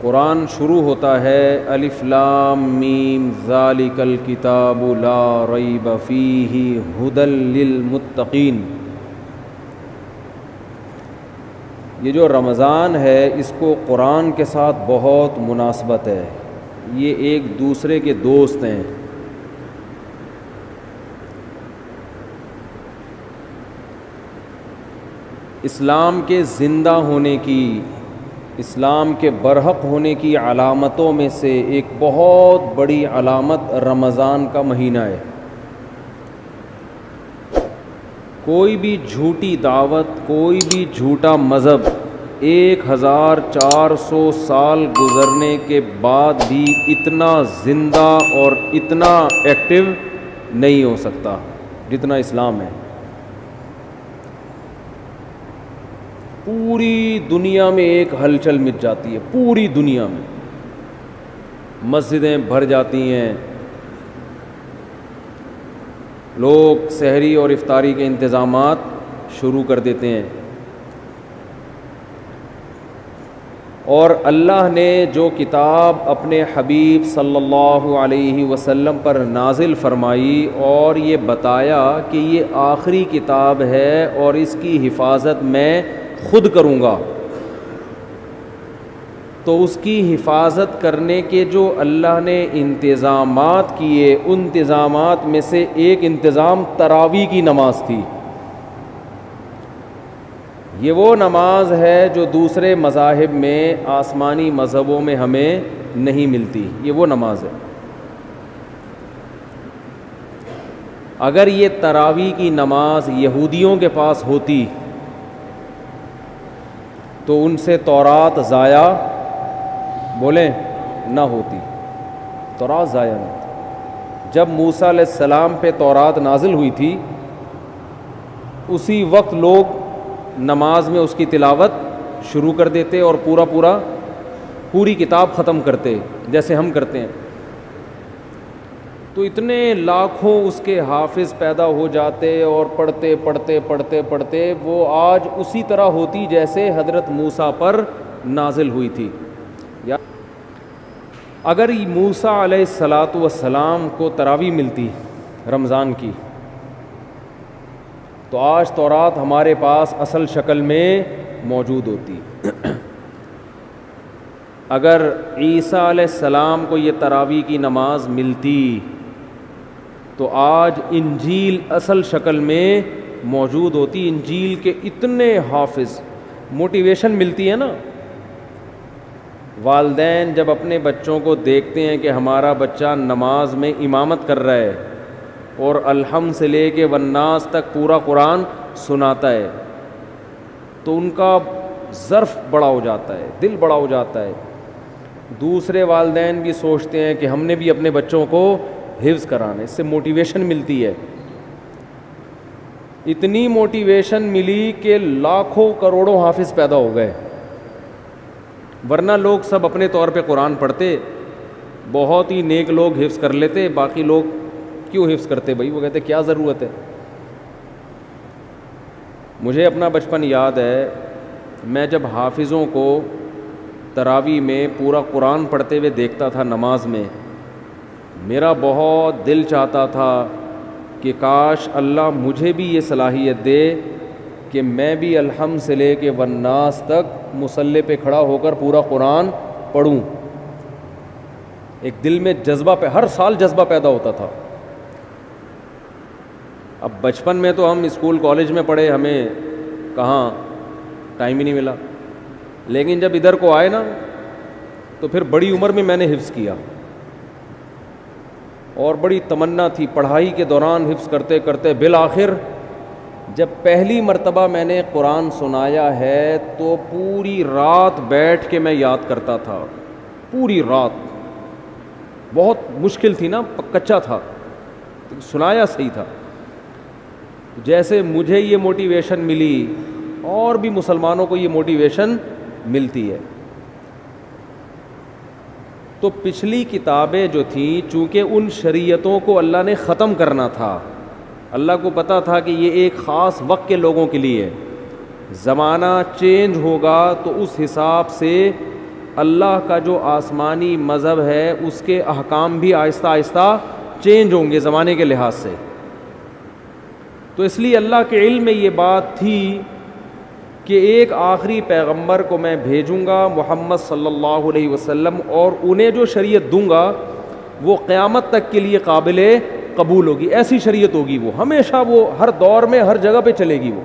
قرآن شروع ہوتا ہے الف لام میم ذالک الکتاب لا ریب فیہ ھدی للمتقین. یہ جو رمضان ہے اس کو قرآن کے ساتھ بہت مناسبت ہے. یہ ایک دوسرے کے دوست ہیں. اسلام کے زندہ ہونے کی، اسلام کے برحق ہونے کی علامتوں میں سے ایک بہت بڑی علامت رمضان کا مہینہ ہے. کوئی بھی جھوٹی دعوت، کوئی بھی جھوٹا مذہب 1400 سال گزرنے کے بعد بھی اتنا زندہ اور اتنا ایکٹیو نہیں ہو سکتا جتنا اسلام ہے. پوری دنیا میں ایک ہلچل مچ جاتی ہے، پوری دنیا میں مسجدیں بھر جاتی ہیں، لوگ سحری اور افطاری کے انتظامات شروع کر دیتے ہیں. اور اللہ نے جو کتاب اپنے حبیب صلی اللہ علیہ وسلم پر نازل فرمائی اور یہ بتایا کہ یہ آخری کتاب ہے اور اس کی حفاظت میں خود کروں گا، تو اس کی حفاظت کرنے کے جو اللہ نے انتظامات کیے، ان انتظامات میں سے ایک انتظام تراویح کی نماز تھی. یہ وہ نماز ہے جو دوسرے مذاہب میں، آسمانی مذہبوں میں ہمیں نہیں ملتی. یہ وہ نماز ہے. اگر یہ تراویح کی نماز یہودیوں کے پاس ہوتی تو ان سے تورات ضائع بولیں نہ ہوتی، تورات ضائع نہ ہوتی. جب موسیٰ علیہ السلام پہ تورات نازل ہوئی تھی اسی وقت لوگ نماز میں اس کی تلاوت شروع کر دیتے اور پوری کتاب ختم کرتے جیسے ہم کرتے ہیں. تو اتنے لاکھوں اس کے حافظ پیدا ہو جاتے اور پڑھتے وہ آج اسی طرح ہوتی جیسے حضرت موسیٰ پر نازل ہوئی تھی. اگر موسیٰ علیہ السلام کو تراویح ملتی رمضان کی تو آج تورات ہمارے پاس اصل شکل میں موجود ہوتی. اگر عیسیٰ علیہ السلام کو یہ تراویح کی نماز ملتی تو آج انجیل اصل شکل میں موجود ہوتی. انجیل کے اتنے حافظ، موٹیویشن ملتی ہے نا. والدین جب اپنے بچوں کو دیکھتے ہیں کہ ہمارا بچہ نماز میں امامت کر رہا ہے اور الحمد سے لے کے والناس تک پورا قرآن سناتا ہے تو ان کا ظرف بڑا ہو جاتا ہے، دل بڑا ہو جاتا ہے. دوسرے والدین بھی سوچتے ہیں کہ ہم نے بھی اپنے بچوں کو حفظ کرانا. اس سے موٹیویشن ملتی ہے. اتنی موٹیویشن ملی کہ لاکھوں کروڑوں حافظ پیدا ہو گئے. ورنہ لوگ سب اپنے طور پہ قرآن پڑھتے، بہت ہی نیک لوگ حفظ کر لیتے، باقی لوگ کیوں حفظ کرتے بھائی؟ وہ کہتے کیا ضرورت ہے. مجھے اپنا بچپن یاد ہے، میں جب حافظوں کو تراویح میں پورا قرآن پڑھتے ہوئے دیکھتا تھا نماز میں، میرا بہت دل چاہتا تھا کہ کاش اللہ مجھے بھی یہ صلاحیت دے کہ میں بھی الحمد سے لے کے والناس تک مصلی پہ کھڑا ہو کر پورا قرآن پڑھوں. ایک دل میں جذبہ ہر سال جذبہ پیدا ہوتا تھا. اب بچپن میں تو ہم اسکول کالج میں پڑھے، ہمیں کہاں ٹائم ہی نہیں ملا. لیکن جب ادھر کو آئے نا تو پھر بڑی عمر میں نے حفظ کیا اور بڑی تمنا تھی. پڑھائی کے دوران حفظ کرتے کرتے بالآخر جب پہلی مرتبہ میں نے قرآن سنایا ہے تو پوری رات بیٹھ کے میں یاد کرتا تھا. پوری رات. بہت مشکل تھی نا، کچا تھا، سنایا صحیح تھا. جیسے مجھے یہ موٹیویشن ملی اور بھی مسلمانوں کو یہ موٹیویشن ملتی ہے. تو پچھلی کتابیں جو تھیں چونکہ ان شریعتوں کو اللہ نے ختم کرنا تھا، اللہ کو پتہ تھا کہ یہ ایک خاص وقت کے لوگوں کے لیے، زمانہ چینج ہوگا تو اس حساب سے اللہ کا جو آسمانی مذہب ہے اس کے احکام بھی آہستہ آہستہ چینج ہوں گے زمانے کے لحاظ سے. تو اس لیے اللہ کے علم میں یہ بات تھی کہ ایک آخری پیغمبر کو میں بھیجوں گا محمد صلی اللہ علیہ وسلم, اور انہیں جو شریعت دوں گا وہ قیامت تک کے لیے قابل قبول ہوگی. ایسی شریعت ہوگی, وہ ہمیشہ, وہ ہر دور میں ہر جگہ پہ چلے گی. وہ